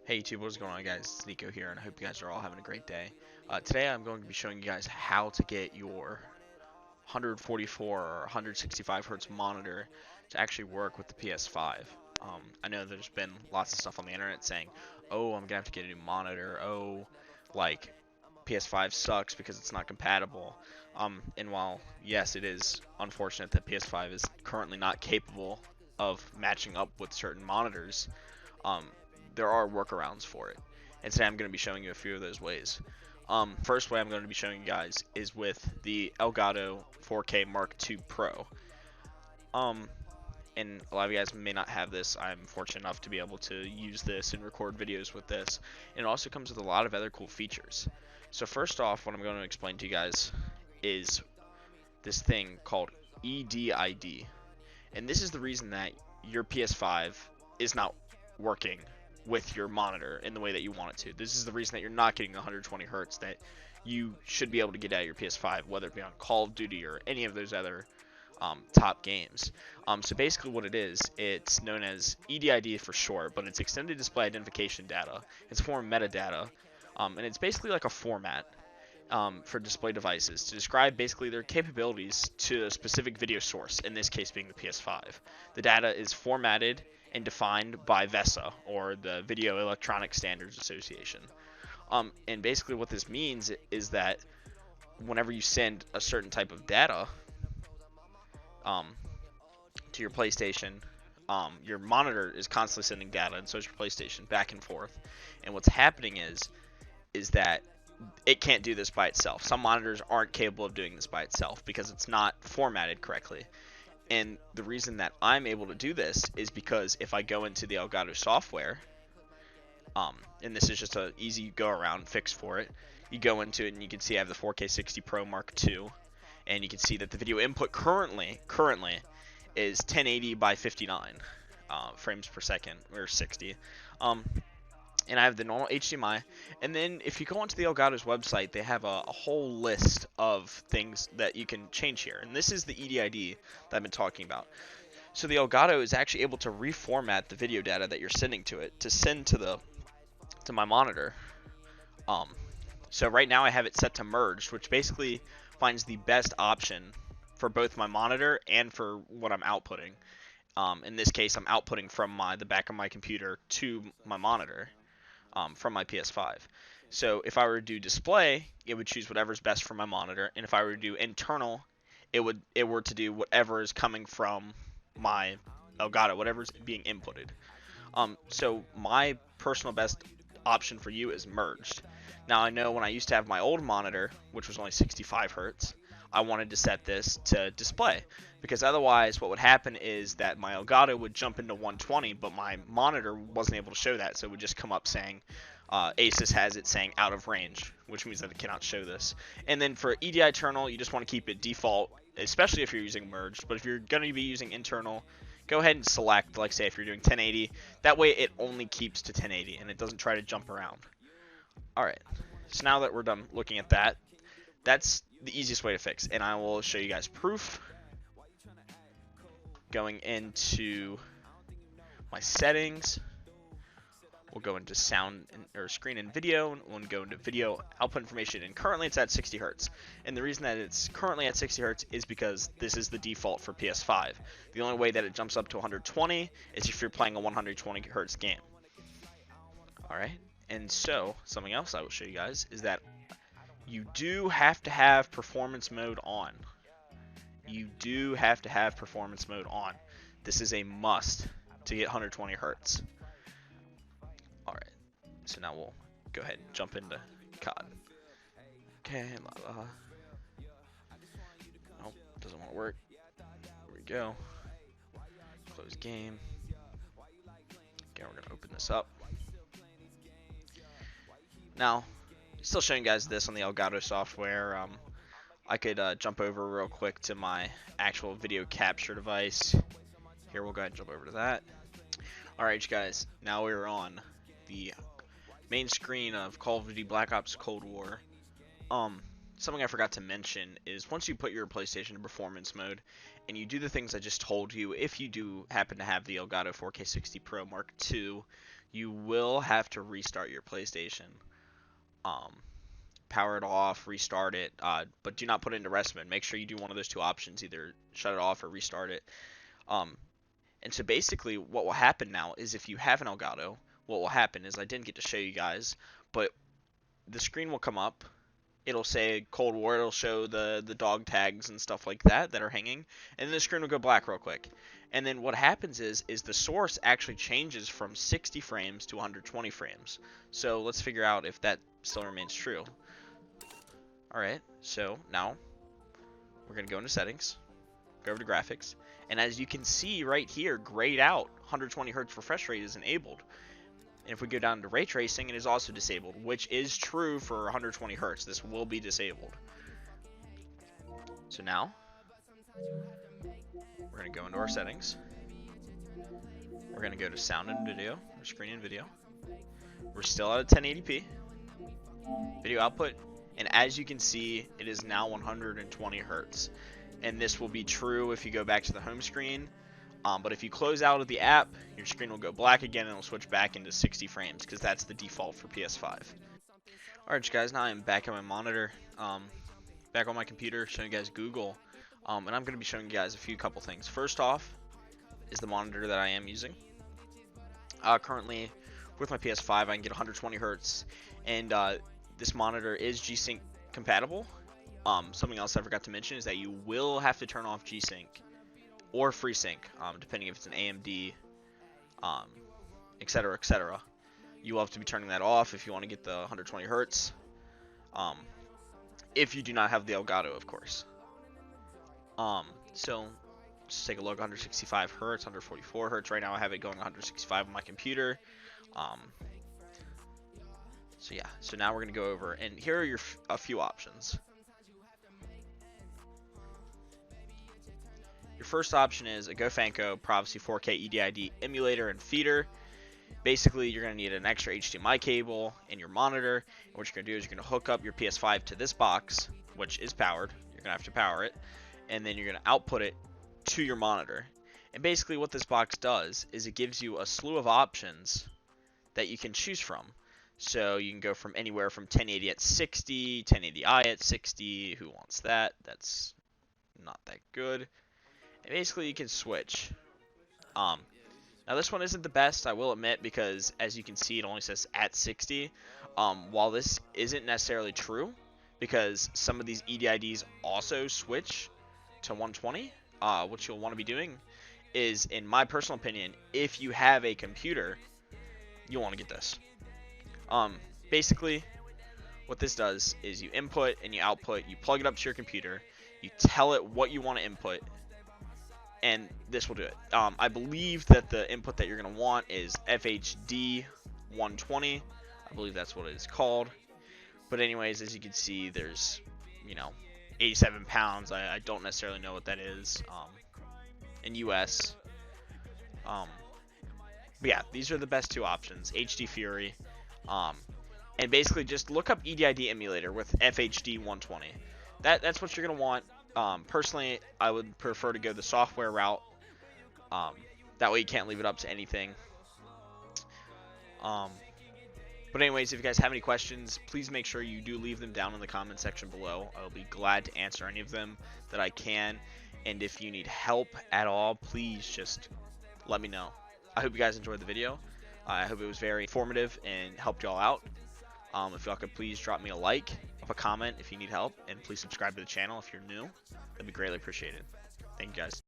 Hey YouTube, what's going on guys? It's Nico here, and I hope you guys are all having a great day. Today I'm going to be showing you guys how to get your 144 or 165 hertz monitor to actually work with the PS5. I know there's been lots of stuff on the internet saying, oh, I'm going to have to get a new monitor, oh, like, PS5 sucks because it's not compatible. And while, yes, it is unfortunate that PS5 is currently not capable of matching up with certain monitors, um, there are workarounds for it. And today I'm going to be showing you a few of those ways. First way I'm going to be showing you guys is with the Elgato 4K Mark II Pro. And a lot of you guys may not have this. I'm fortunate enough to be able to use this and record videos with this. And it also comes with a lot of other cool features. So first off, what I'm going to explain to you guys is this thing called EDID. And this is the reason that your PS5 is not working with your monitor in the way that you want it to. This is the reason that you're not getting 120 hertz that you should be able to get out of your PS5, whether it be on Call of Duty or any of those other top games. So basically what it is, it's known as EDID for short, but it's Extended Display Identification Data. It's a form of metadata, and it's basically like a format for display devices to describe basically their capabilities to a specific video source, in this case being the PS5. The data is formatted and defined by VESA, or the Video Electronic Standards Association. And basically what this means is that whenever you send a certain type of data to your PlayStation, your monitor is constantly sending data, and so is your PlayStation, back and forth. And what's happening is that it can't do this by itself. Some monitors aren't capable of doing this by itself because it's not formatted correctly. And the reason that I'm able to do this is because if I go into the Elgato software, and this is just an easy go around fix for it, you go into it and you can see I have the 4K 60 Pro Mark II, and you can see that the video input currently is 1080 by 59 frames per second, or 60. And I have the normal HDMI. And then if you go onto the Elgato's website, they have a whole list of things that you can change here. And this is the EDID that I've been talking about. So the Elgato is actually able to reformat the video data that you're sending to it to send to my monitor. So right now I have it set to merged, which basically finds the best option for both my monitor and for what I'm outputting. In this case, I'm outputting from the back of my computer to my monitor. From my PS5. So if I were to do display, it would choose whatever's best for my monitor, and if I were to do internal, it were to do whatever is coming from my Elgato, whatever's being inputted. So my personal best option for you is merged. Now I know when I used to have my old monitor, which was only 65 hertz, I wanted to set this to display, because otherwise what would happen is that my Elgato would jump into 120, but my monitor wasn't able to show that, so it would just come up saying Asus has it saying out of range, which means that it cannot show this. And then for EDI internal, you just want to keep it default, especially if you're using merged, but if you're going to be using internal, go ahead and select, like say if you're doing 1080, that way it only keeps to 1080 and it doesn't try to jump around. Alright, so now that we're done looking at that, that's the easiest way to fix, and I will show you guys proof. Going into my settings, we'll go into sound or screen and video, and we'll go into video output information, and currently it's at 60 hertz. And the reason that it's currently at 60 hertz is because this is the default for PS5. The only way that it jumps up to 120 is if you're playing a 120 hertz game. Alright, and so something else I will show you guys is that you do have to have performance mode on. You do have to have performance mode on. This is a must to get 120 hertz. Alright, so now we'll go ahead and jump into COD. Okay, Nope, doesn't want to work. Here we go. Close game. Okay, we're going to open this up. Now, still showing you guys this on the Elgato software. I could jump over real quick to my actual video capture device. Here, we'll go ahead and jump over to that. Alright, guys, now we're on the main screen of Call of Duty Black Ops Cold War. Something I forgot to mention is once you put your PlayStation in performance mode and you do the things I just told you, if you do happen to have the Elgato 4K 60 Pro Mark II, you will have to restart your PlayStation. Power it off, restart it, but do not put it into rest mode. Make sure you do one of those two options, either shut it off or restart it. And so basically what will happen now is if you have an Elgato, what will happen is, I didn't get to show you guys, but the screen will come up. It'll say Cold War, it'll show the dog tags and stuff like that are hanging, and then the screen will go black real quick. And then what happens is the source actually changes from 60 frames to 120 frames. So let's figure out if that still remains true. Alright, so now we're going to go into settings, go over to graphics, and as you can see right here, grayed out, 120 Hz refresh rate is enabled. And if we go down to ray tracing, it is also disabled, which is true for 120 Hz. This will be disabled. So now, we're going to go into our settings. We're going to go to sound and video, or screen and video. We're still at a 1080p. Video output. And as you can see, it is now 120 Hz. And this will be true if you go back to the home screen. But if you close out of the app, your screen will go black again and it'll switch back into 60 frames because that's the default for PS5. Alright guys, now I'm back on my monitor, back on my computer, showing you guys Google, and I'm going to be showing you guys a couple things. First off is the monitor that I am using. Currently, with my PS5, I can get 120 Hz, and this monitor is G-Sync compatible. Something else I forgot to mention is that you will have to turn off G-Sync or FreeSync, depending if it's an AMD, etc., etc. You will have to be turning that off if you want to get the 120 Hz. If you do not have the Elgato, of course. So let's take a look. 165 Hz, 144 Hz. Right now, I have it going 165 on my computer. So yeah. So now we're gonna go over, and here are a few options. Your first option is a Gofanco Privacy 4K EDID emulator and feeder. Basically, you're going to need an extra HDMI cable in your monitor. And what you're going to do is you're going to hook up your PS5 to this box, which is powered. You're going to have to power it. And then you're going to output it to your monitor. And basically what this box does is it gives you a slew of options that you can choose from. So you can go from anywhere from 1080 at 60, 1080i at 60. Who wants that? That's not that good. And basically you can switch. Now this one isn't the best, I will admit, because as you can see it only says at 60. While this isn't necessarily true, because some of these EDIDs also switch to 120, what you'll want to be doing is, in my personal opinion, if you have a computer, you'll want to get this. Basically what this does is you input and you output, you plug it up to your computer, you tell it what you want to input, and this will do it. I believe that the input that you're going to want is FHD 120. I believe that's what it is called. But anyways, as you can see, there's, 87 pounds. I don't necessarily know what that is in US. But yeah, these are the best two options. HDFury. And basically just look up EDID emulator with FHD 120. That's what you're going to want. Personally, I would prefer to go the software route. That way you can't leave it up to anything. But anyways, if you guys have any questions, please make sure you do leave them down in the comment section below. I'll be glad to answer any of them that I can. And if you need help at all, please just let me know. I hope you guys enjoyed the video. I hope it was very informative and helped y'all out. If y'all could please drop me a like, a comment if you need help, and please subscribe to the channel if you're new. That'd be greatly appreciated. Thank you guys.